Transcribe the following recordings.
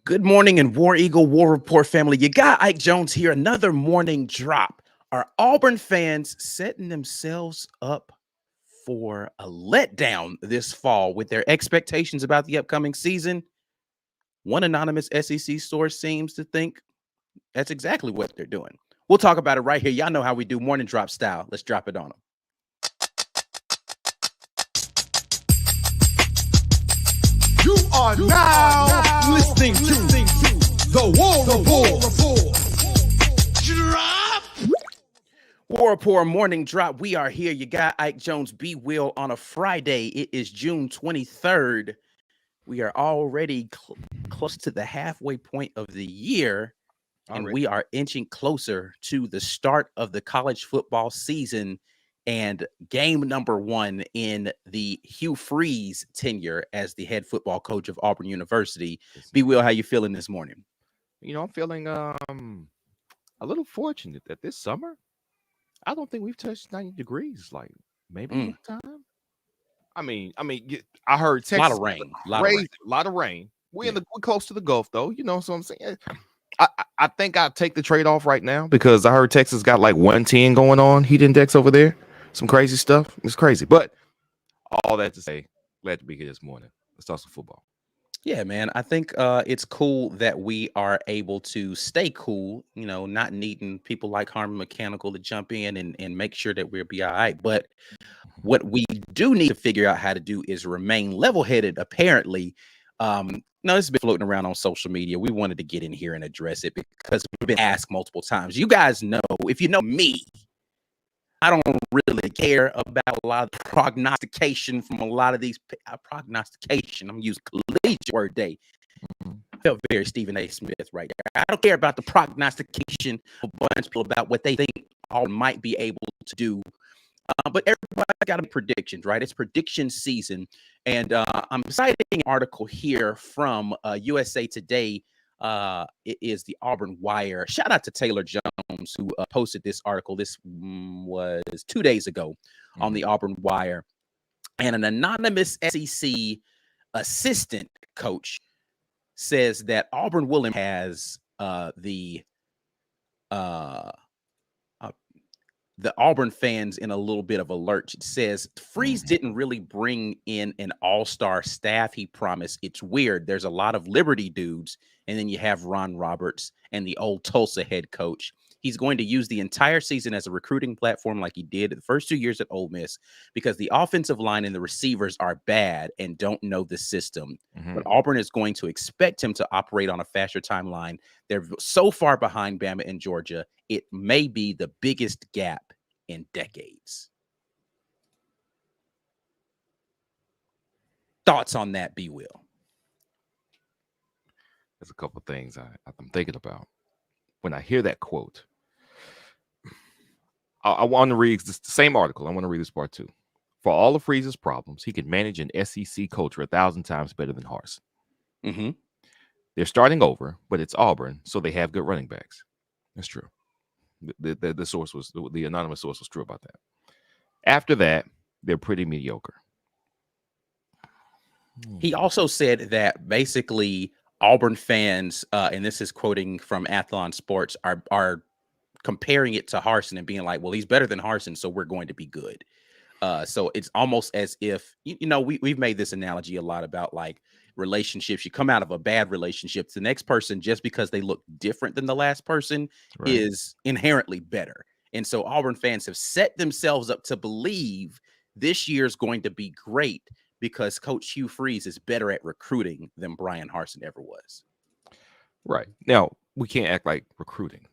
Good morning and War Eagle War Report family. You got Ike Jones here. Another morning drop. Are Auburn fans setting themselves up for a letdown this fall with their expectations about the upcoming season? One anonymous SEC source seems to think that's exactly what they're doing. We'll talk about it right here. Y'all know how we do morning drop style. Let's drop it on them. You are now listening to the War Report. Drop. War Report morning drop. We are here. You got Ike Jones, B. Will on a Friday. It is June 23rd. We are already close to the halfway point of the year, and we are inching closer to the start of the college football season and game number one in the Hugh Freeze tenure as the head football coach of Auburn University. B. Will, how you feeling this morning? You know, I'm feeling a little fortunate that this summer, I don't think we've touched 90 degrees. Like maybe one time. I mean, I heard Texas. A lot of rain. A lot of rain. We're close to the Gulf, though. You know, so I'm saying. I think I'll take the trade off right now because I heard Texas got like 110 going on heat index over there. Some crazy stuff. It's crazy. But all that to say, glad to be here this morning. Let's talk some football. Yeah, man. I think it's cool that we are able to stay cool, you know, not needing people like Harmon Mechanical to jump in and make sure that we'll be all right. But what we do need to figure out how to do is remain level-headed, apparently. No, this has been floating around on social media. We wanted to get in here and address it because we've been asked multiple times. You guys know, if you know me, I don't really care about a lot of prognostication from a lot of these prognostication. I'm using collegiate word day. Felt very Stephen A. Smith right there. I don't care about the prognostication of a bunch of people about what they think Auburn might be able to do. But everybody got a predictions, right? It's prediction season. And I'm citing an article here from USA Today. It is the Auburn Wire. Shout out to Taylor Jones, who posted this article. This was 2 days ago on the Auburn Wire. And an anonymous SEC assistant coach says that Auburn Williams has the Auburn fans in a little bit of a lurch. It says Freeze didn't really bring in an all-star staff he promised. It's weird. There's a lot of Liberty dudes, and then you have Ron Roberts and the old Tulsa head coach. He's going to use the entire season as a recruiting platform like he did the first 2 years at Ole Miss because the offensive line and the receivers are bad and don't know the system. But Auburn is going to expect him to operate on a faster timeline. They're so far behind Bama and Georgia. It may be the biggest gap in decades. Thoughts on that, B. Will? There's a couple of things I'm thinking about. When I hear that quote, I want to read the same article. I want to read this part too. For all of Freeze's problems, he can manage an SEC culture 1,000 times better than Harsin. They're starting over, but it's Auburn, so they have good running backs. That's true. The source was the anonymous source was true about that. After that, they're pretty mediocre. He also said that basically Auburn fans, and this is quoting from Auburn Sports, are comparing it to Harsin and being like, well, he's better than Harsin, so we're going to be good. So it's almost as if, you know, we've made this analogy a lot about like relationships. You come out of a bad relationship, the next person, just because they look different than the last person, is inherently better. And so Auburn fans have set themselves up to believe this year's going to be great because Coach Hugh Freeze is better at recruiting than Brian Harsin ever was. Right. Now, we can't act like recruiting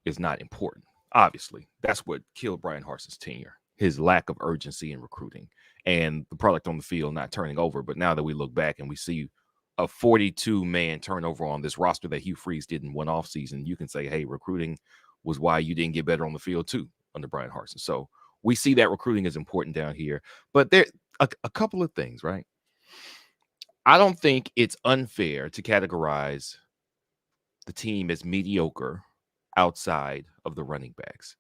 is not important. Obviously, that's what killed Brian Harsin's tenure, his lack of urgency in recruiting and the product on the field not turning over. But now that we look back and we see a 42-man turnover on this roster that Hugh Freeze did in one offseason, you can say, hey, recruiting was why you didn't get better on the field too under Brian Harsin. So we see that recruiting is important down here. But there a couple of things, right? I don't think it's unfair to categorize the team as mediocre outside of the running backs.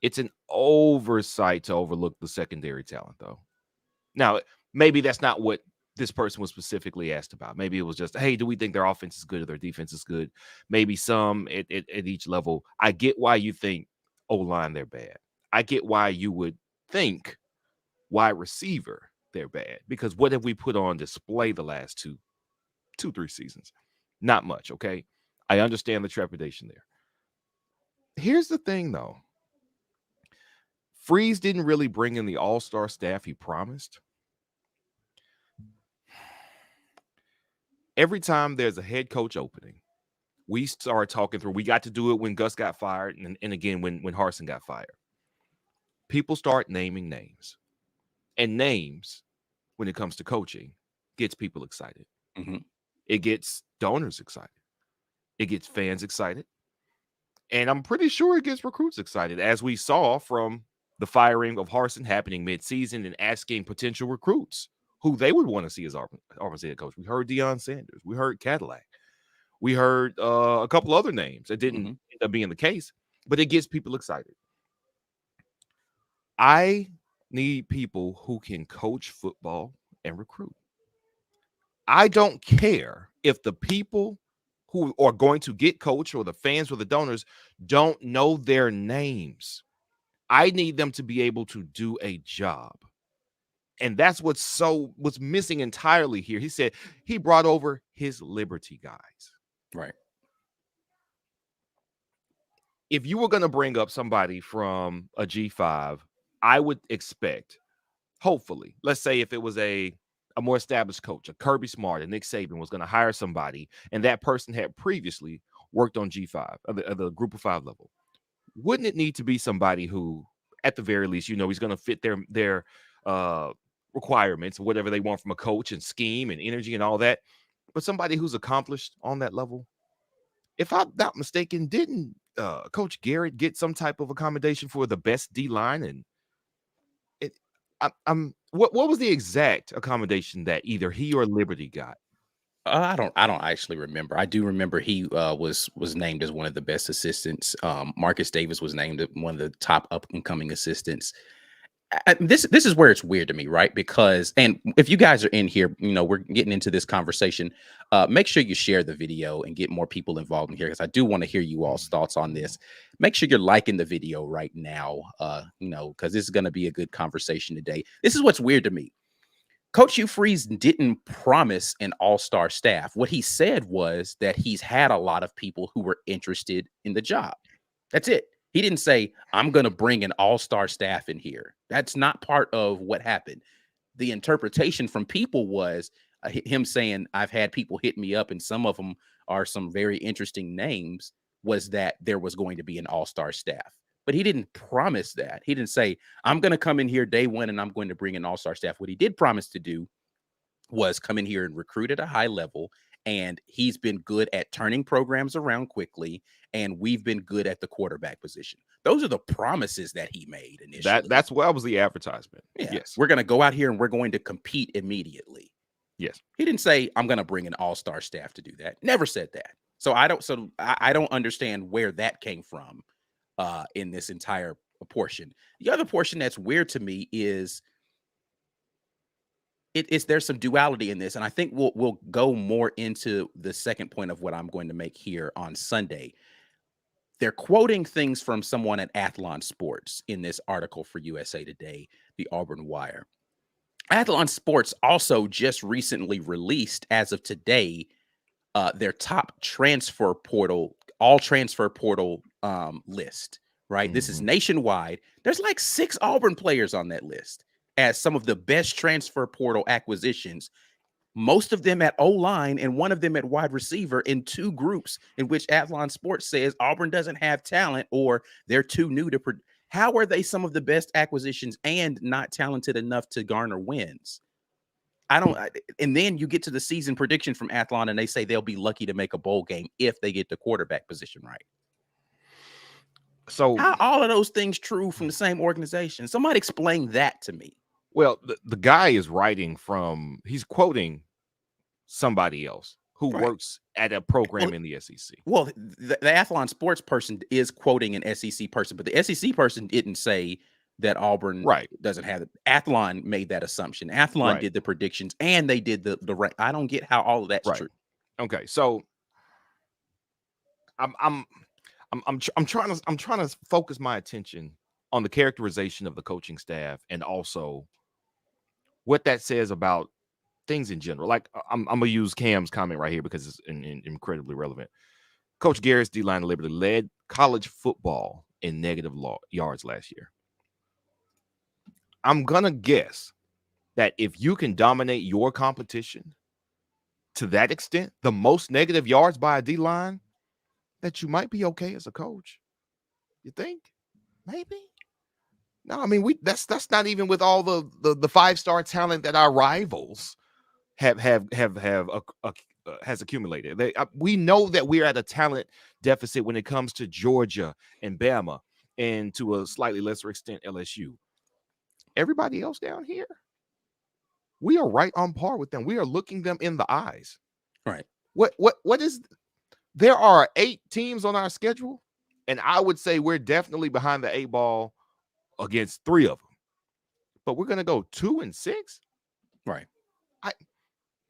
It's an oversight to overlook the secondary talent, though. Now, maybe that's not what this person was specifically asked about. Maybe it was just, hey, do we think their offense is good or their defense is good? Maybe some at each level. I get why you think O-line they're bad. I get why you would think wide receiver they're bad, because what have we put on display the last 3 seasons? Not much. Okay, I understand the trepidation there. Here's the thing, though. Freeze didn't really bring in the all-star staff he promised. Every time there's a head coach opening, we start talking through. We got to do it when Gus got fired, and again when Harsin got fired. People start naming names, and names, when it comes to coaching, gets people excited. Mm-hmm. It gets donors excited. It gets fans excited, and I'm pretty sure it gets recruits excited, as we saw from the firing of Harsin happening mid-season and asking potential recruits who they would want to see as Auburn's head coach. We heard Deion Sanders. We heard Cadillac. We heard a couple other names that didn't end up being the case, but it gets people excited. I need people who can coach football and recruit. I don't care if the people who are going to get coached or the fans or the donors don't know their names. I need them to be able to do a job. And that's what's missing entirely here. He said he brought over his Liberty guys. Right. If you were going to bring up somebody from a G5, I would expect, hopefully, let's say if it was a more established coach, a Kirby Smart, and Nick Saban was going to hire somebody, and that person had previously worked on G5, the Group of 5 level. Wouldn't it need to be somebody who, at the very least, he's going to fit their requirements, whatever they want from a coach and scheme and energy and all that, but somebody who's accomplished on that level? If I'm not mistaken, didn't Coach Garrett get some type of accommodation for the best D-line? And what was the exact accommodation that either he or Liberty got? I don't actually remember. I do remember he was named as one of the best assistants. Marcus Davis was named one of the top up and coming assistants. This is where it's weird to me, right? Because, and if you guys are in here, we're getting into this conversation. Make sure you share the video and get more people involved in here, because I do want to hear you all's thoughts on this. Make sure you're liking the video right now, because this is going to be a good conversation today. This is what's weird to me. Coach Hugh Freeze didn't promise an all-star staff. What he said was that he's had a lot of people who were interested in the job. That's it. He didn't say, I'm going to bring an all-star staff in here. That's not part of what happened. The interpretation from people was him saying, I've had people hit me up, and some of them are some very interesting names, was that there was going to be an all-star staff. But he didn't promise that. He didn't say, I'm going to come in here day one and I'm going to bring an all-star staff. What he did promise to do was come in here and recruit at a high level. And he's been good at turning programs around quickly. And we've been good at the quarterback position. Those are the promises that he made initially. That's what was the advertisement. Yeah. Yes. We're going to go out here and we're going to compete immediately. Yes. He didn't say, I'm going to bring an all-star staff to do that. Never said that. So I don't understand where that came from in this entire portion. The other portion that's weird to me is there's some duality in this, and I think we'll go more into the second point of what I'm going to make here on Sunday. They're quoting things from someone at Auburn Sports in this article for USA Today, the Auburn Wire. Auburn Sports also just recently released, as of today, their top transfer portal, all transfer portal list. Right. This is nationwide. There's like 6 Auburn players on that list as some of the best transfer portal acquisitions, most of them at O-line and one of them at wide receiver, in 2 groups in which Auburn Sports says Auburn doesn't have talent or they're too new to. How are they some of the best acquisitions and not talented enough to garner wins? And then you get to the season prediction from Athlon and they say they'll be lucky to make a bowl game if they get the quarterback position right. So how all of those things true from the same organization? Somebody explain that to me. Well, the guy is he's quoting somebody else who works at a program in the SEC. Well, the Auburn Sports person is quoting an SEC person, but the SEC person didn't say that Auburn Right. doesn't have it. Athlon made that assumption. Athlon Right. did the predictions and they did the I don't get how all of that's Right. true. Okay. So I'm trying to focus my attention on the characterization of the coaching staff and also what that says about things in general. Like I'm gonna use Cam's comment right here because it's incredibly relevant. Coach Garrett's D-line of Liberty led college football in negative yards last year. I'm gonna guess that if you can dominate your competition to that extent, the most negative yards by a D-line, that you might be okay as a coach. You think? Maybe. No, I mean that's not even with all the 5-star talent that our rivals have has accumulated. We know that we're at a talent deficit when it comes to Georgia and Bama, and to a slightly lesser extent LSU. Everybody else down here, we are right on par with them. We are looking them in the eyes. Right. What is? There are 8 teams on our schedule, and I would say we're definitely behind the 8 ball against 3 of them. But we're gonna go 2-6. Right.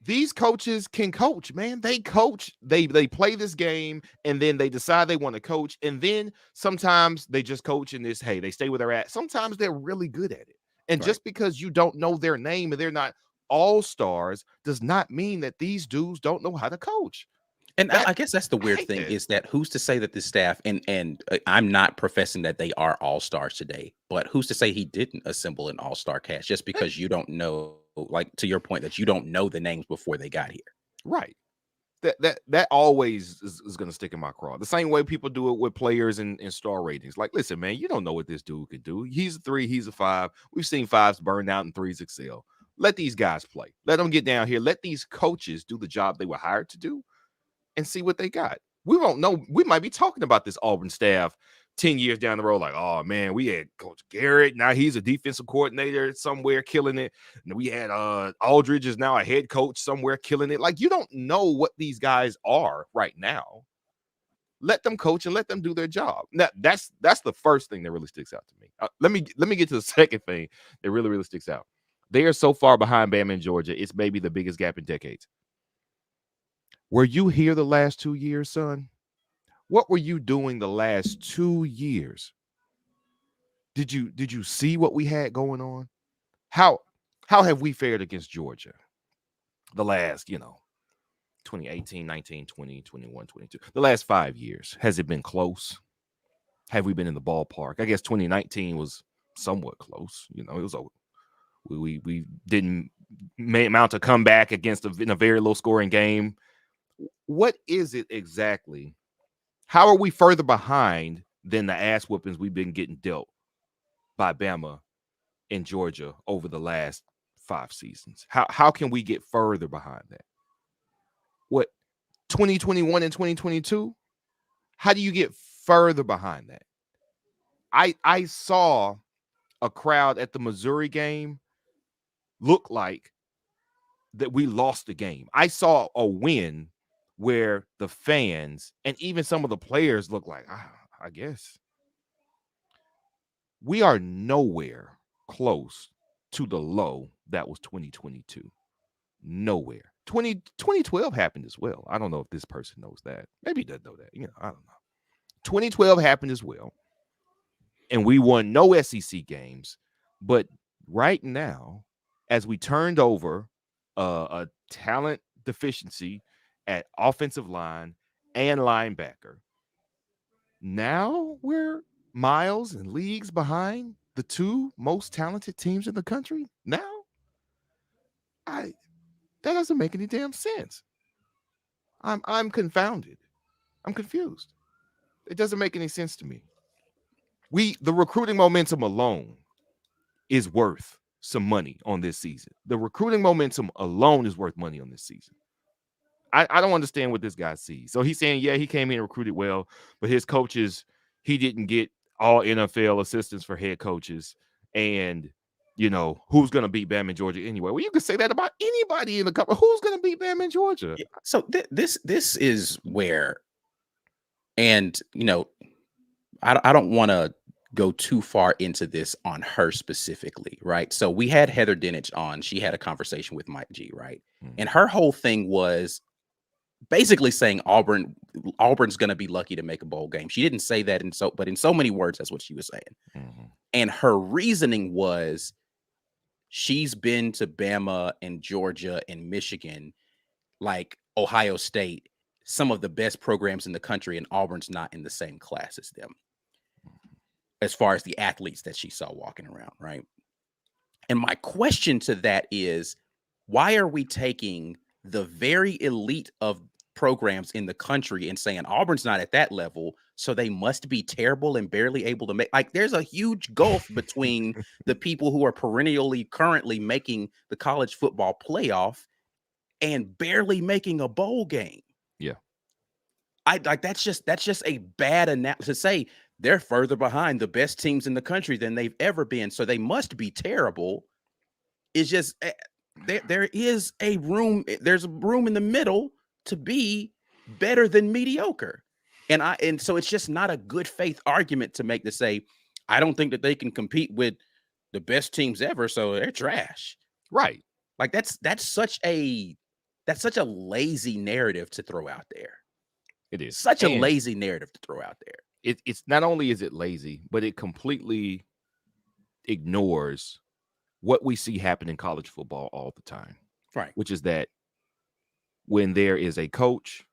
These coaches can coach, man. They coach. They play this game, and then they decide they want to coach, and then sometimes they just coach in this. Hey, they stay where they're at. Sometimes they're really good at it, and Right. just because you don't know their name and they're not all-stars does not mean that these dudes don't know how to coach. And I guess that's the I weird hate thing that. is that who's to say that the staff and I'm not professing that they are all stars today, but who's to say he didn't assemble an all-star cast just because you don't know, like to your point, that you don't know the names before they got here. Right. That always is going to stick in my craw. The same way people do it with players and star ratings. Like, listen, man, you don't know what this dude could do. He's a 3, he's a 5. We've seen 5s burn out and 3s excel. Let these guys play. Let them get down here. Let these coaches do the job they were hired to do and see what they got. We won't know. We might be talking about this Auburn staff 10 years down the road, like, oh man, we had Coach Garrett. Now he's a defensive coordinator somewhere killing it. And we had Aldridge is now a head coach somewhere killing it. Like, you don't know what these guys are right now. Let them coach and let them do their job. Now, that's the first thing that really sticks out to me. Let me get to the second thing that really sticks out. They are so far behind Bama and Georgia. It's maybe the biggest gap in decades. Were you here the last 2 years, son? What were you doing the last 2 years? Did you see what we had going on? How have we fared against Georgia the last, 2018, 19, 20, 21, 22, the last 5 years? Has it been close? Have we been in the ballpark? I guess 2019 was somewhat close. It was we didn't mount a comeback in a very low scoring game. What is it exactly? How are we further behind than the ass whoopings we've been getting dealt by Bama and Georgia over the last 5 seasons? How can we get further behind that? What, 2021 and 2022? How do you get further behind that? I saw a crowd at the Missouri game look like that we lost the game. I saw a win where the fans and even some of the players look like, I guess. We are nowhere close to the low that was 2022. Nowhere. 2012 happened as well. I don't know if this person knows that. Maybe he doesn't know that. I don't know. 2012 happened as well. And we won no SEC games. But right now, as we turned over a talent deficiency at offensive line and linebacker, now we're miles and leagues behind the 2 most talented teams in the country. Now, that doesn't make any damn sense. I'm confounded. I'm confused. It doesn't make any sense to me. The recruiting momentum alone is worth some money on this season. The recruiting momentum alone is worth money on this season. I don't understand what this guy sees. So he's saying, yeah, he came in and recruited well, but his coaches, he didn't get all NFL assistants for head coaches. And, who's going to beat Bama and Georgia anyway? Well, you can say that about anybody in the country. Who's going to beat Bama and Georgia? So this is where, and, I don't want to go too far into this on her specifically, right? So we had Heather Dinich on. She had a conversation with Mike G, right? And her whole thing was basically saying Auburn's going to be lucky to make a bowl game. She didn't say that but in so many words, that's what she was saying. And her reasoning was she's been to Bama and Georgia and Michigan, like Ohio State, some of the best programs in the country, and Auburn's not in the same class as them as far as the athletes that she saw walking around, right? And my question to that is, why are we taking the very elite of programs in the country and saying Auburn's not at that level, so they must be terrible and barely able to make, like, there's a huge gulf between the people who are currently making the college football playoff and barely making a bowl game. Yeah. That's just a bad analysis to say they're further behind the best teams in the country than they've ever been, so they must be terrible. It's just there's a room in the middle to be better than mediocre. And so it's just not a good faith argument to make to say, I don't think that they can compete with the best teams ever, so they're trash. Right. Like that's such a lazy narrative to throw out there. It is such a lazy narrative to throw out there. It's not only is it lazy, but it completely ignores what we see happen in college football all the time. Right. Which is that when there is a coach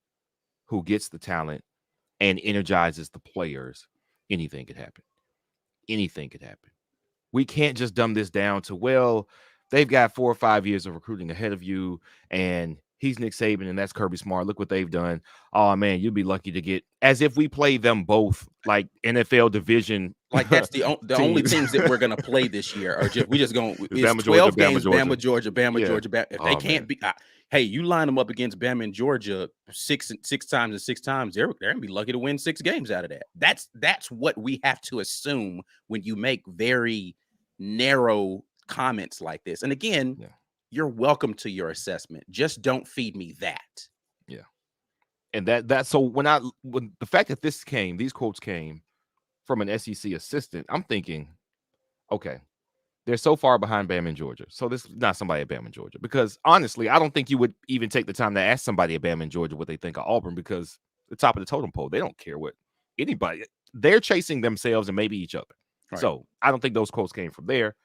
who gets the talent and energizes the players, anything could happen. Anything could happen. We can't just dumb this down to, well, they've got 4 or 5 years of recruiting ahead of you, and he's Nick Saban and that's Kirby Smart. Look what they've done. Oh man, you'd be lucky to get, as if we play them both like NFL division. Like that's the only teams that we're going to play this year. Or we just going to Bama, 12 Georgia, games, Bama, Georgia. Georgia. If they can't be, hey, you line them up against Bama and Georgia six times, they're going to be lucky to win 6 games out of that. That's what we have to assume when you make very narrow comments like this. And again, you're welcome to your assessment. Just don't feed me that. Yeah. And that so when the fact that these quotes came from an SEC assistant, I'm thinking, okay, they're so far behind Bama and Georgia. So this is not somebody at Bama and Georgia, because honestly, I don't think you would even take the time to ask somebody at Bama and Georgia what they think of Auburn, because the top of the totem pole, they don't care what anybody, they're chasing themselves and maybe each other. Right. So I don't think those quotes came from there.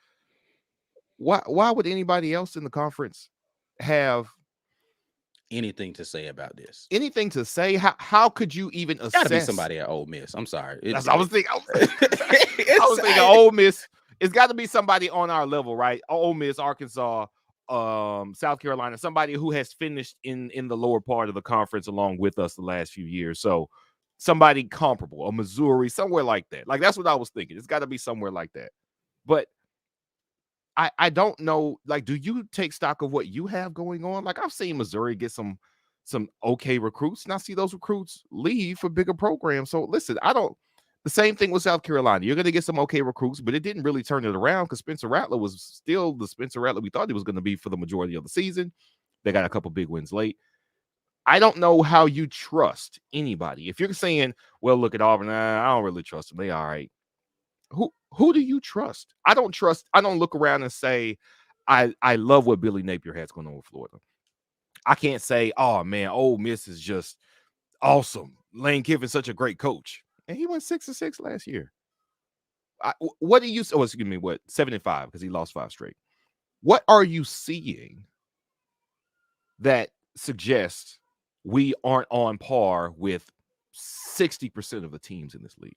Why would anybody else in the conference have anything to say about this? Anything to say? How could you even assess? Gotta be somebody at Ole Miss. I'm sorry. I was thinking Ole Miss. It's got to be somebody on our level, right? Ole Miss, Arkansas, South Carolina, somebody who has finished in the lower part of the conference along with us the last few years. So somebody comparable, a Missouri, somewhere like that. Like that's what I was thinking. It's got to be somewhere like that. But I don't know, like, do you take stock of what you have going on? Like, I've seen Missouri get some okay recruits, and I see those recruits leave for bigger programs. So listen, the same thing with South Carolina. You're going to get some okay recruits, but it didn't really turn it around because Spencer Rattler was still the Spencer Rattler we thought he was going to be for the majority of the season. They got a couple big wins late. I don't know how you trust anybody. If you're saying, well, look at Auburn, I don't really trust them. They all right. Who do you trust? I don't look around and say, I love what Billy Napier has going on with Florida. I can't say, oh man, Ole Miss is just awesome. Lane Kiffin's such a great coach. And he went 6-6 last year. What do you, 7-5, because he lost 5 straight. What are you seeing that suggests we aren't on par with 60% of the teams in this league?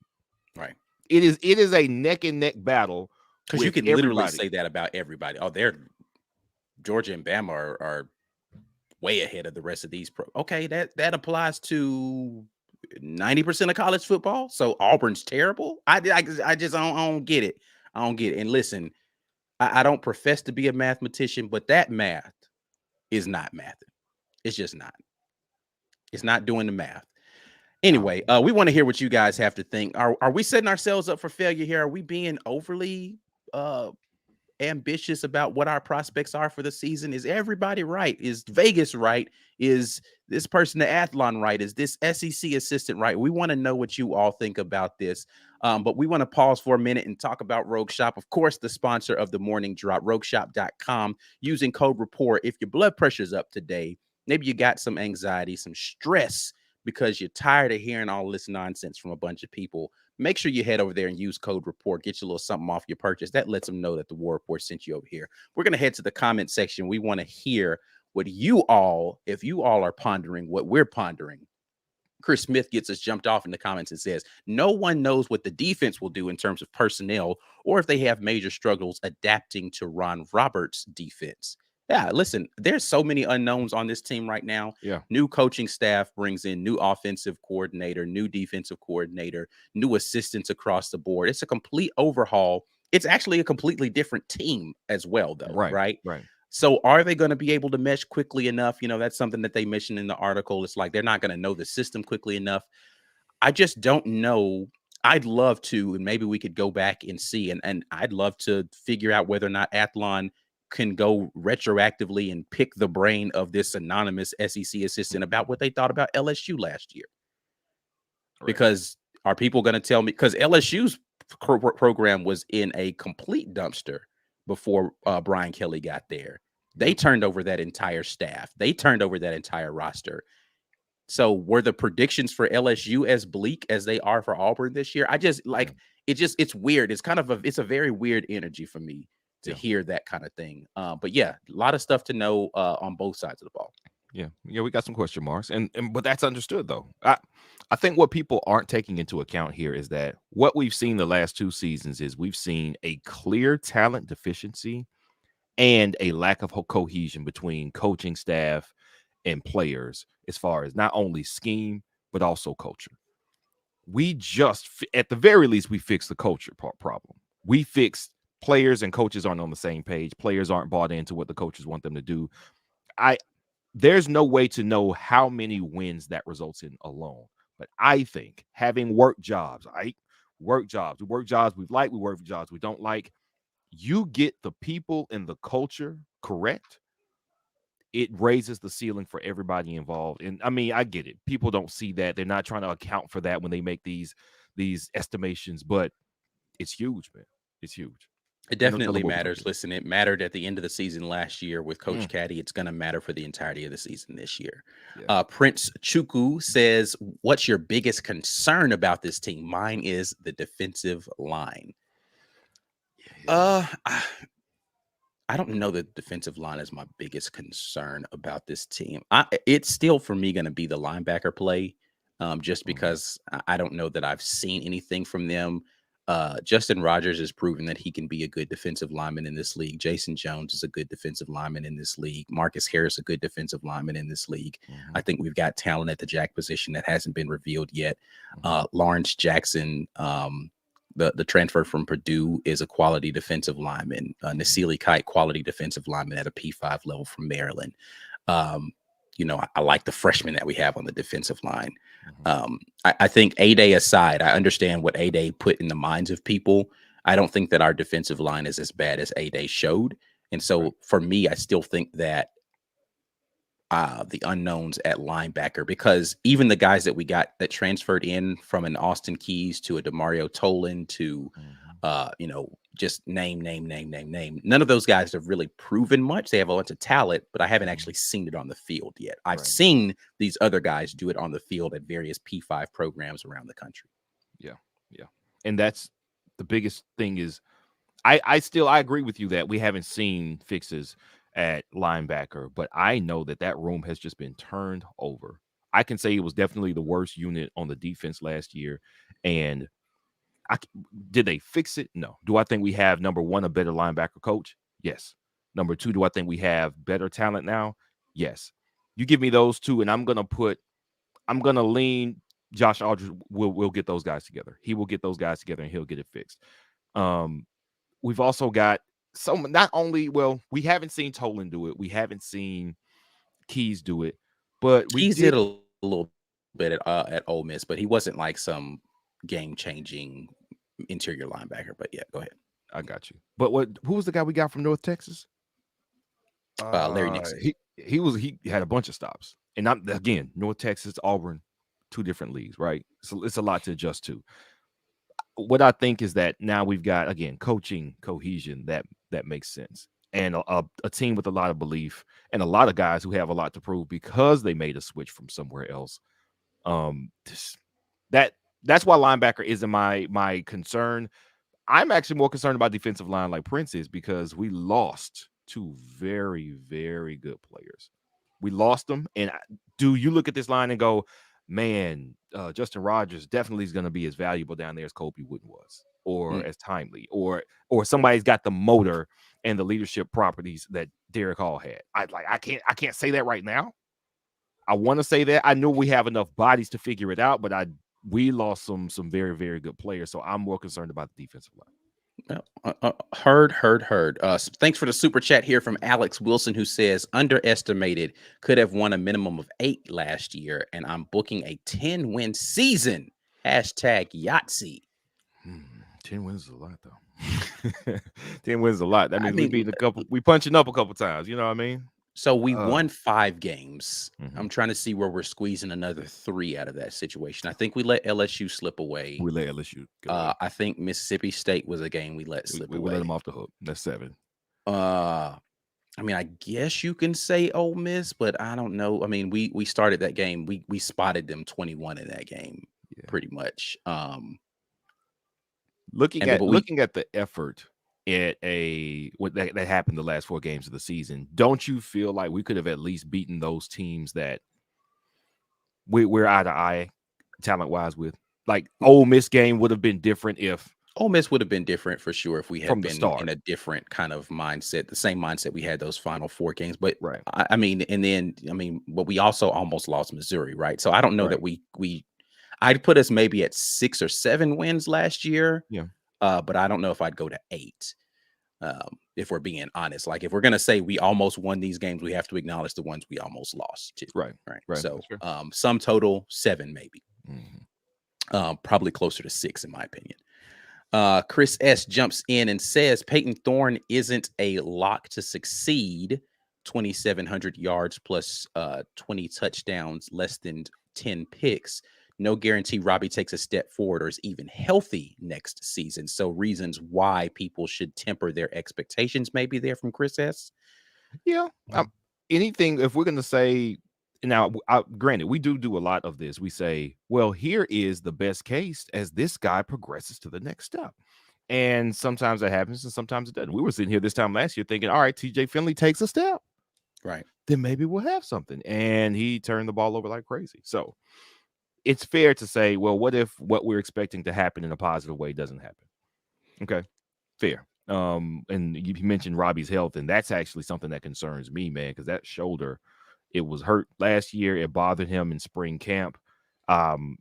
Right. It is a neck and neck battle, because you can literally say that about everybody. Oh, Georgia and Bama are way ahead of the rest of these okay, that applies to 90% of college football. So Auburn's terrible. I just don't get it. I don't get it. And listen, I don't profess to be a mathematician, but that math is not math. It's just not. It's not doing the math. Anyway, we want to hear what you guys have to think. Are we setting ourselves up for failure here? Are we being overly ambitious about what our prospects are for the season? Is everybody right? Is Vegas right? Is this person, the Athlon, right? Is this SEC assistant right? We want to know what you all think about this. But we want to pause for a minute and talk about Rogue Shop. Of course, the sponsor of the morning drop, rogueshop.com, using code REPORT. If your blood pressure's up today, maybe you got some anxiety, some stress because you're tired of hearing all this nonsense from a bunch of people, make sure you head over there and use code REPORT. Get you a little something off your purchase. That lets them know that the War Report sent you over here. We're going to head to the comment section. We want to hear what you all, if you all are pondering what we're pondering. Chris Smith gets us jumped off in the comments and says, no one knows what the defense will do in terms of personnel or if they have major struggles adapting to Ron Roberts' defense. Yeah, listen, there's so many unknowns on this team right now. Yeah. New coaching staff brings in new offensive coordinator, new defensive coordinator, new assistants across the board. It's a complete overhaul. It's actually a completely different team as well, though, right? Right. So are they going to be able to mesh quickly enough? You know, that's something that they mentioned in the article. It's like they're not going to know the system quickly enough. I just don't know. I'd love to, and maybe we could go back and see, and I'd love to figure out whether or not Athlon can go retroactively and pick the brain of this anonymous SEC assistant about what they thought about LSU last year. Right. Because are people going to tell me? Because LSU's program was in a complete dumpster before Brian Kelly got there. They turned over that entire staff. They turned over that entire roster. So were the predictions for LSU as bleak as they are for Auburn this year? I just like it's weird. It's kind of it's a very weird energy for me to hear that kind of thing. But yeah, a lot of stuff to know on both sides of the ball. Yeah, we got some question marks, but that's understood though. I think what people aren't taking into account here is that what we've seen the last 2 seasons is we've seen a clear talent deficiency and a lack of cohesion between coaching staff and players as far as not only scheme but also culture. We just, at the very least, we fixed the culture problem. We fixed players and coaches aren't on the same page. Players aren't bought into what the coaches want them to do. There's no way to know how many wins that results in alone. But I think having work jobs, we work jobs we like, we work for jobs we don't like. You get the people and the culture correct, it raises the ceiling for everybody involved. And I mean, I get it. People don't see that. They're not trying to account for that when they make these estimations, but it's huge, man. It's huge. It definitely matters. Listen, it mattered at the end of the season last year with Coach Caddy. It's going to matter for the entirety of the season this year. Yeah. Prince Chuku says, what's your biggest concern about this team? Mine is the defensive line. I don't know that defensive line is my biggest concern about this team. It's still, for me, going to be the linebacker play, just because I don't know that I've seen anything from them. Justin Rogers has proven that he can be a good defensive lineman in this league. Jason Jones is a good defensive lineman in this league. Marcus Harris, a good defensive lineman in this league. I think we've got talent at the jack position that hasn't been revealed yet. Lawrence Jackson, the transfer from Purdue, is a quality defensive lineman. Nasili Kite, quality defensive lineman at a P5 level from Maryland. I like the freshmen that we have on the defensive line. I think A-Day aside, I understand what A-Day put in the minds of people. I don't think that our defensive line is as bad as A-Day showed. And so for me, I still think that the unknowns at linebacker, because even the guys that we got that transferred in from an Austin Keys to a DeMario Tolan to, just name. None of those guys have really proven much. They have a bunch of talent, but I haven't actually seen it on the field yet. I've seen these other guys do it on the field at various P5 programs around the country. Yeah. And that's the biggest thing is I agree with you that we haven't seen fixes at linebacker, but I know that room has just been turned over. I can say it was definitely the worst unit on the defense last year. And did they fix it? No. Do I think we have, number one, a better linebacker coach? Yes. Number two, do I think we have better talent now? Yes. You give me those two, and I'm going to lean Josh Aldridge will get those guys together. He will get those guys together, and he'll get it fixed. We've also got we haven't seen Tolan do it. We haven't seen Keys do it, but Keys did a little bit at Ole Miss, but he wasn't like some game-changing interior linebacker. But yeah, go ahead. I got you. But who was the guy we got from North Texas? Larry Nixon. He had a bunch of stops. And I'm again, North Texas, Auburn, two different leagues, right? So it's a lot to adjust to. What I think is that now we've got again coaching cohesion that makes sense. And a team with a lot of belief and a lot of guys who have a lot to prove because they made a switch from somewhere else. That's why linebacker isn't my concern. I'm actually more concerned about defensive line like Prince is because we lost two very, very good players. We lost them. And do you look at this line and go, man, Justin Rogers definitely is going to be as valuable down there as Kobe Wooden was, or as timely, or somebody's got the motor and the leadership properties that Derek Hall had. I can't say that right now. I want to say that. I know we have enough bodies to figure it out, but we lost some very, very good players. So I'm more concerned about the defensive line. Heard. Thanks for the super chat here from Alex Wilson, who says underestimated, could have won a minimum of 8 last year, and I'm booking a 10-win season. Hashtag Yahtzee. 10 wins is a lot, though. 10 wins is a lot. That means we beat we punching up a couple times. You know what I mean? So we won 5 games. I'm trying to see where we're squeezing another 3 out of that situation. I think we let LSU slip away. We let LSU go. I think Mississippi State was a game we let slip away. We let them off the hook. That's 7. I mean, I guess you can say Ole Miss, but I don't know. I mean, we started that game. We spotted them 21 in that game, pretty much. Looking at the effort at that happened the last 4 games of the season, don't you feel like we could have at least beaten those teams that we're eye to eye talent wise with? Like Ole Miss game would have been different if Ole Miss would have been different for sure if we had been start in a different kind of mindset, the same mindset we had those final 4 games. But right. I mean, but we also almost lost Missouri, right? So I don't know that I'd put us maybe at 6 or 7 wins last year. Yeah. But I don't know if I'd go to 8. If we're being honest, like if we're going to say we almost won these games, we have to acknowledge the ones we almost lost to. Right. So, sum total 7, maybe, probably closer to 6 in my opinion. Chris S jumps in and says Peyton Thorne isn't a lock to succeed. 2,700 yards plus 20 touchdowns, less than 10 picks. No guarantee Robbie takes a step forward or is even healthy next season. So reasons why people should temper their expectations may be there from Chris S. Yeah. Anything, if we're going to say, now, granted, we do a lot of this. We say, well, here is the best case as this guy progresses to the next step. And sometimes that happens and sometimes it doesn't. We were sitting here this time last year thinking, all right, TJ Finley takes a step. Right. Then maybe we'll have something. And he turned the ball over like crazy. So it's fair to say, well, what if what we're expecting to happen in a positive way doesn't happen? Okay, fair. And you mentioned Robbie's health, and that's actually something that concerns me, man, because that shoulder, it was hurt last year. It bothered him in spring camp.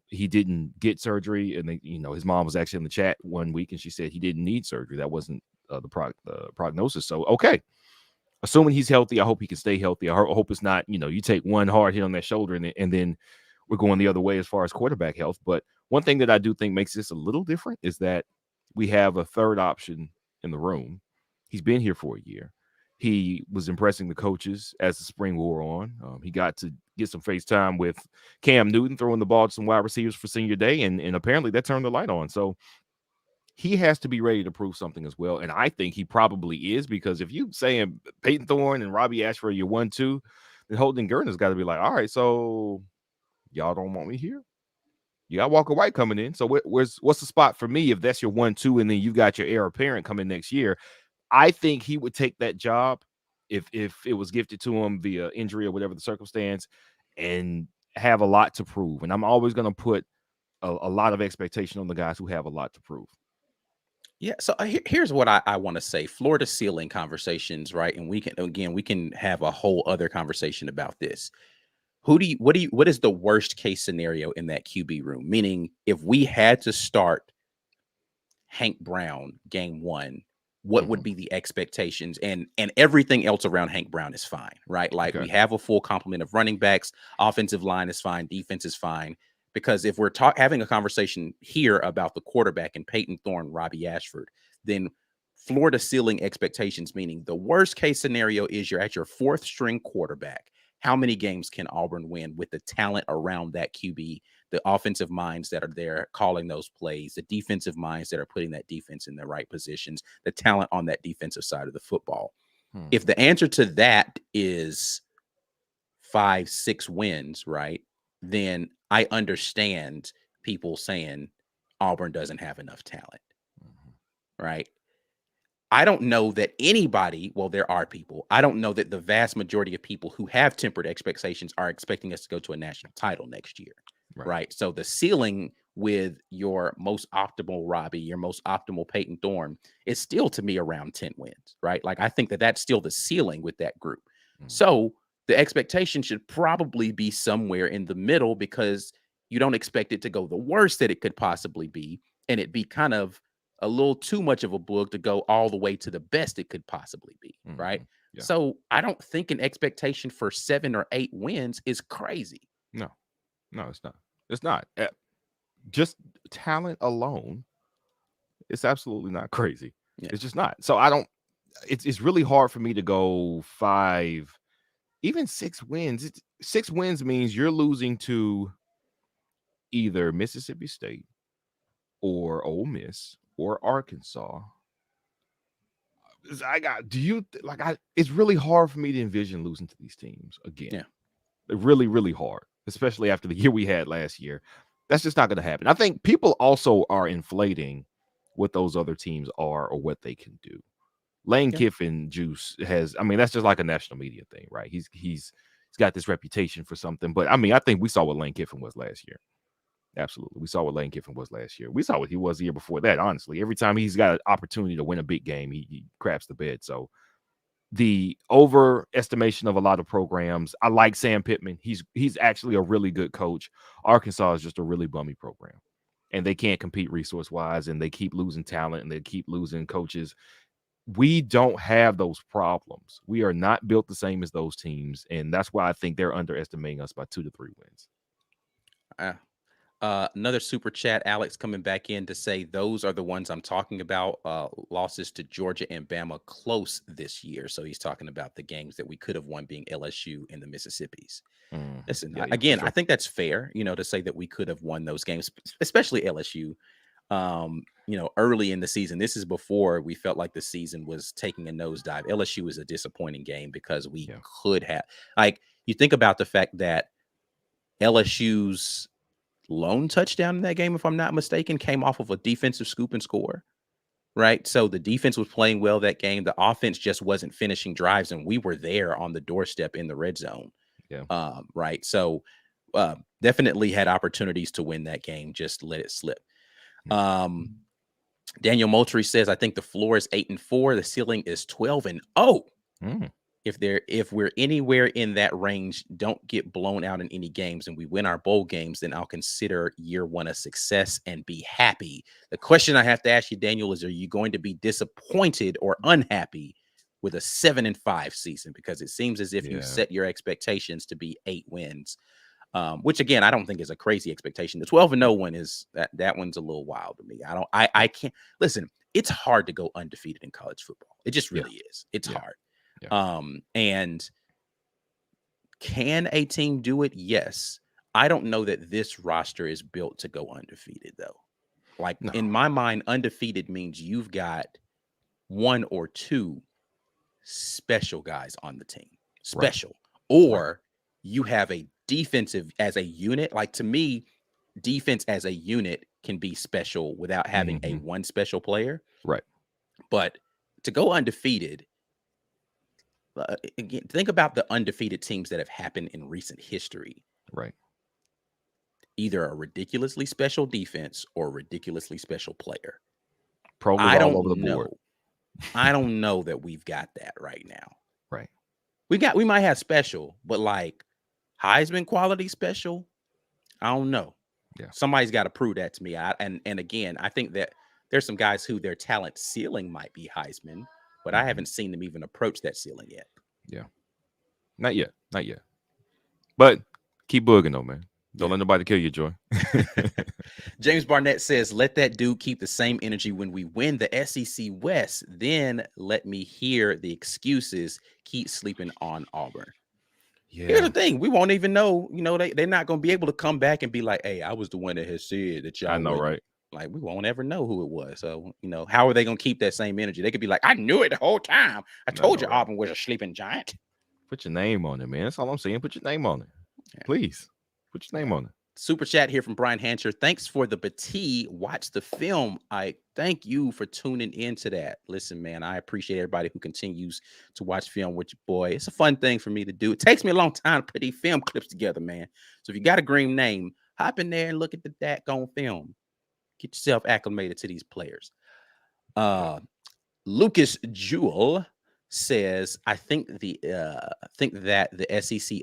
He didn't get surgery, and his mom was actually in the chat one week, and she said he didn't need surgery. That wasn't the prognosis. So, okay. Assuming he's healthy, I hope he can stay healthy. I hope it's not, you take one hard hit on that shoulder and then we're going the other way as far as quarterback health. But one thing that I do think makes this a little different is that we have a third option in the room. He's been here for a year. He was impressing the coaches as the spring wore on. He got to get some face time with Cam Newton throwing the ball to some wide receivers for senior day, and apparently that turned the light on. So he has to be ready to prove something as well. And I think he probably is, because if you saying Peyton Thorne and Robbie Ashford, you're 1-2, then Holden Gurner's got to be like, all right, so y'all don't want me here. You got Walker White coming in. So what's the spot for me if that's your 1-2 and then you got your heir apparent coming next year? I think he would take that job if it was gifted to him via injury or whatever the circumstance, and have a lot to prove. And I'm always going to put a lot of expectation on the guys who have a lot to prove. Yeah. So here's what I want to say. Floor to ceiling conversations, right? And we can have a whole other conversation about this. What is the worst case scenario in that QB room? Meaning, if we had to start Hank Brown game 1, what would be the expectations? And everything else around Hank Brown is fine, right? Like, we have a full complement of running backs, offensive line is fine, defense is fine. Because if we're having a conversation here about the quarterback and Peyton Thorne, Robbie Ashford, then floor to ceiling expectations, meaning the worst case scenario is you're at your fourth string quarterback. How many games can Auburn win with the talent around that QB, the offensive minds that are there calling those plays, the defensive minds that are putting that defense in the right positions, the talent on that defensive side of the football? If the answer to that is 5-6 wins, right, then I understand people saying Auburn doesn't have enough talent, right? I don't know that anybody, well, there are people. I don't know that the vast majority of people who have tempered expectations are expecting us to go to a national title next year, right? So the ceiling with your most optimal Robbie, your most optimal Peyton Thorne is still to me around 10 wins, right? Like I think that that's still the ceiling with that group. So the expectation should probably be somewhere in the middle because you don't expect it to go the worst that it could possibly be, and it be kind of a little too much of a book to go all the way to the best it could possibly be, right? Yeah. So I don't think an expectation for 7 or 8 wins is crazy. No, it's not. It's not. Just talent alone, it's absolutely not crazy. Yeah. It's just not. So I don't. It's really hard for me to go 5, even 6 wins. 6 wins means you're losing to either Mississippi State or Ole Miss or Arkansas. It's really hard for me to envision losing to these teams again. Yeah. Really, really hard, especially after the year we had last year. That's just not going to happen. I think people also are inflating what those other teams are or what they can do. Lane Kiffin juice has, I mean, that's just like a national media thing, right? He's got this reputation for something, but I mean, I think we saw what Lane Kiffin was last year. Absolutely. We saw what Lane Kiffin was last year. We saw what he was the year before that, honestly. Every time he's got an opportunity to win a big game, he craps the bed. So the overestimation of a lot of programs, I like Sam Pittman. He's actually a really good coach. Arkansas is just a really bummy program. And they can't compete resource-wise, and they keep losing talent, and they keep losing coaches. We don't have those problems. We are not built the same as those teams, and that's why I think they're underestimating us by 2 to 3 wins. Another super chat, Alex coming back in to say those are the ones I'm talking about. Losses to Georgia and Bama close this year. So he's talking about the games that we could have won being LSU and the Mississippis. Listen, again, sure. I think that's fair, to say that we could have won those games, especially LSU, early in the season. This is before we felt like the season was taking a nosedive. LSU was a disappointing game because we could have, you think about the fact that LSU's lone touchdown in that game, if I'm not mistaken, came off of a defensive scoop and score, right? So the defense was playing well that game. The offense just wasn't finishing drives, and we were there on the doorstep in the red zone. Right. So definitely had opportunities to win that game. Just let it slip. Daniel Moultrie says, I think the floor is 8-4. The ceiling is 12-0. If we're anywhere in that range, don't get blown out in any games, and we win our bowl games, then I'll consider year one a success and be happy. The question I have to ask you, Daniel, is are you going to be disappointed or unhappy with a 7-5 season? Because it seems as if you set your expectations to be 8 wins, which again, I don't think is a crazy expectation. The 12-0 one is that one's a little wild to me. I can't listen. It's hard to go undefeated in college football. It just really is. It's hard. And can a team do it? Yes. I don't know that this roster is built to go undefeated, though. In my mind, undefeated means you've got 1 or 2 special guys on the team, or you have a defensive as a unit. To me, defense as a unit can be special without having a one special player. Right. But to go undefeated, again, think about the undefeated teams that have happened in recent history. Right. Either a ridiculously special defense or a ridiculously special player. Probably all over the board. I don't know that we've got that right now. Right. We might have special, but Heisman quality special, I don't know. Yeah. Somebody's got to prove that to me. And again, I think that there's some guys who their talent ceiling might be Heisman, but I haven't seen them even approach that ceiling yet. Yeah. Not yet. But keep booging though, man. Don't let nobody kill you, Joy. James Barnett says, let that dude keep the same energy when we win the SEC West. Then let me hear the excuses. Keep sleeping on Auburn. Here's the thing. We won't even know, they're not going to be able to come back and be like, hey, I was the one that has said that y'all I know, right? Like, we won't ever know who it was. So, how are they going to keep that same energy? They could be like, I knew it the whole time. I told you right? Auburn was a sleeping giant. Put your name on it, man. That's all I'm saying. Put your name on it. Please. Put your name on it. Super chat here from Brian Hancher. Thanks for the batie. Watch the film. I thank you for tuning into that. Listen, man, I appreciate everybody who continues to watch film with your boy. It's a fun thing for me to do. It takes me a long time to put these film clips together, man. So if you got a green name, hop in there and look at the daggone film. Get yourself acclimated to these players. Lucas Jewell says, I think that the SEC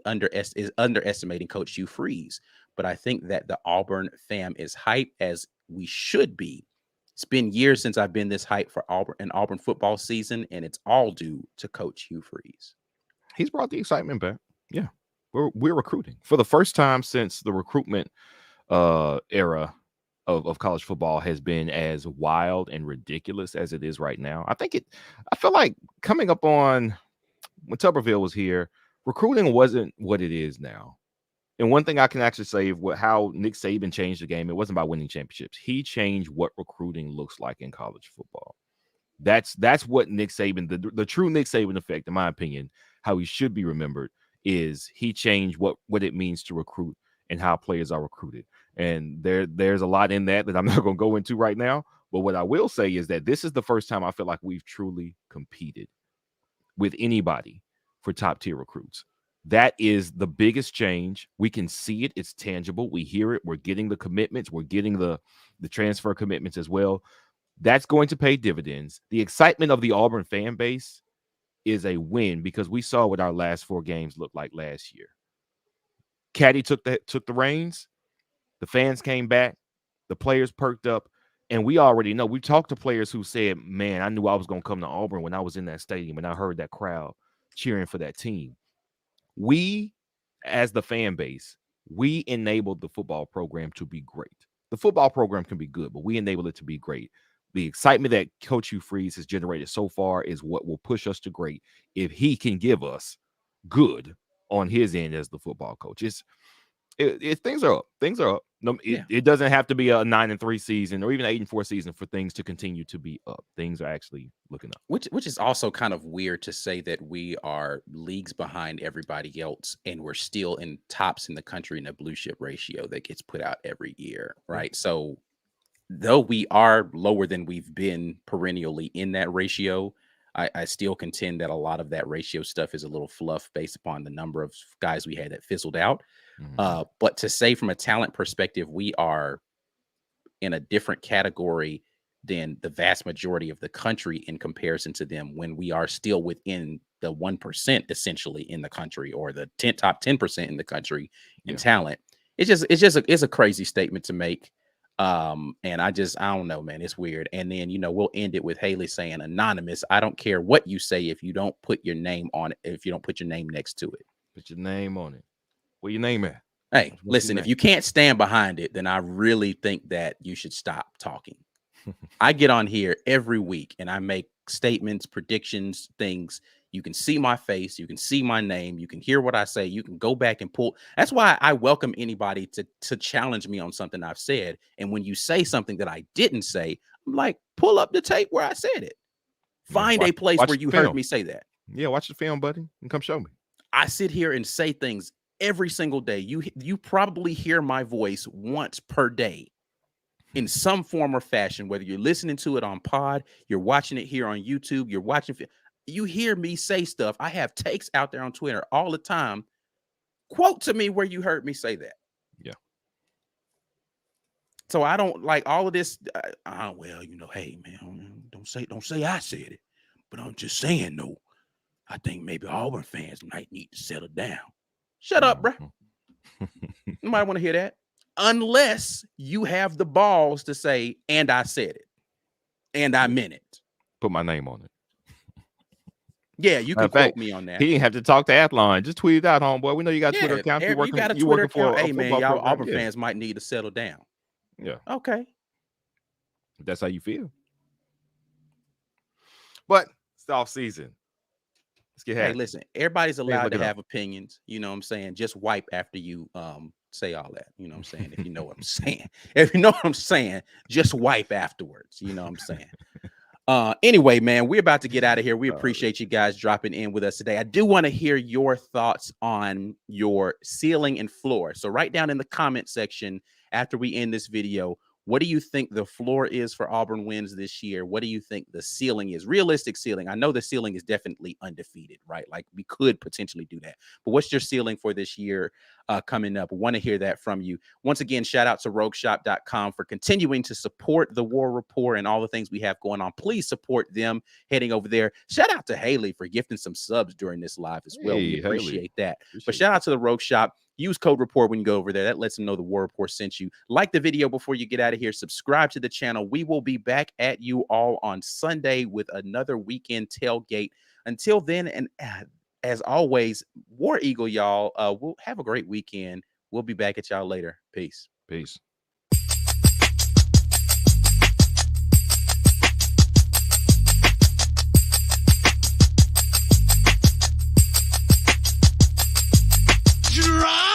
is underestimating Coach Hugh Freeze, but I think that the Auburn fam is hype as we should be. It's been years since I've been this hype for Auburn football season, and it's all due to Coach Hugh Freeze. He's brought the excitement back. Yeah, we're recruiting for the first time since the recruitment era of college football has been as wild and ridiculous as it is right now. I feel like coming up on when Tuberville was here, recruiting wasn't what it is now. And one thing I can actually say how Nick Saban changed the game, it wasn't by winning championships. He changed what recruiting looks like in college football. That's what Nick Saban, the true Nick Saban effect, in my opinion, how he should be remembered is he changed what it means to recruit and how players are recruited. And there's a lot in that I'm not going to go into right now. But what I will say is that this is the first time I feel like we've truly competed with anybody for top tier recruits. That is the biggest change. We can see it. It's tangible. We hear it. We're getting the commitments. We're getting the transfer commitments as well. That's going to pay dividends. The excitement of the Auburn fan base is a win because we saw what our last 4 games looked like last year. Caddy took the reins. The fans came back. The players perked up. And we already know. We talked to players who said, man, I knew I was going to come to Auburn when I was in that stadium and I heard that crowd cheering for that team. We, as the fan base, we enabled the football program to be great. The football program can be good, but we enable it to be great. The excitement that Coach Hugh Freeze has generated so far is what will push us to great if he can give us good on his end as the football coach. Things are up. Things are up. No, it doesn't have to be a 9-3 season or even 8-4 season for things to continue to be up. Things are actually looking up. Which is also kind of weird to say that we are leagues behind everybody else and we're still in tops in the country in a blue chip ratio that gets put out every year, right? So though we are lower than we've been perennially in that ratio, I still contend that a lot of that ratio stuff is a little fluff based upon the number of guys we had that fizzled out. But to say from a talent perspective, we are in a different category than the vast majority of the country in comparison to them when we are still within the 1% essentially in the country or the top 10% in the country in talent. It's a crazy statement to make. And I don't know, man, it's weird. And then, we'll end it with Haley saying, anonymous, I don't care what you say if you don't put your name on it, if you don't put your name next to it. Put your name on it. Where your name at? Hey, listen, if you can't stand behind it, then I really think that you should stop talking. I get on here every week and I make statements, predictions, things. You can see my face. You can see my name. You can hear what I say. You can go back and pull. That's why I welcome anybody to challenge me on something I've said. And when you say something that I didn't say, I'm like, pull up the tape where I said it. Find a place where you heard me say that. Yeah, watch the film, buddy, and come show me. I sit here and say things every single day. You probably hear my voice once per day in some form or fashion, whether you're listening to it on pod, you're watching it here on YouTube, you hear me say stuff. I have takes out there on Twitter all the time. Quote to me where you heard me say that. Yeah. So I don't like all of this. Hey man, don't say I said it, but I'm just saying, no, I think maybe Auburn fans might need to settle down. Shut up, bro. Nobody want to hear that. Unless you have the balls to say, and I said it, and I meant it. Put my name on it. Yeah, you Matter can of fact, quote me on that. he didn't have to talk to Athlon. Just tweet it out, homeboy. We know you got a Twitter Yeah, account. You you got a you Twitter working for account. a Hey, man, football y'all program. Auburn fans might need to settle down. Yeah. Okay. If that's how you feel. But it's the off season. Let's get Hey, happy. listen, everybody's allowed to looking up. have opinions. You know what I'm saying? Just wipe after you say all that. You know what I'm saying? If you know what I'm saying. If you know what I'm saying, just wipe afterwards. You know what I'm saying? Anyway, man, we're about to get out of here. We appreciate you guys dropping in with us today. I do want to hear your thoughts on your ceiling and floor. So write down in the comment section after we end this video, what do you think the floor is for Auburn wins this year? What do you think the ceiling is? Realistic ceiling. I know the ceiling is definitely undefeated, right? Like we could potentially do that. But what's your ceiling for this year coming up? Want to hear that from you. Once again, shout out to rogueshop.com for continuing to support the War Report and all the things we have going on. Please support them heading over there. Shout out to Haley for gifting some subs during this live as well. We appreciate that. But shout out to the Rogue Shop. Use code REPORT when you go over there. That lets them know the War Report sent you. Like the video before you get out of here. Subscribe to the channel. We will be back at you all on Sunday with another weekend tailgate. Until then, and as always, War Eagle, y'all. We'll have a great weekend. We'll be back at y'all later. Peace. Peace. Drop.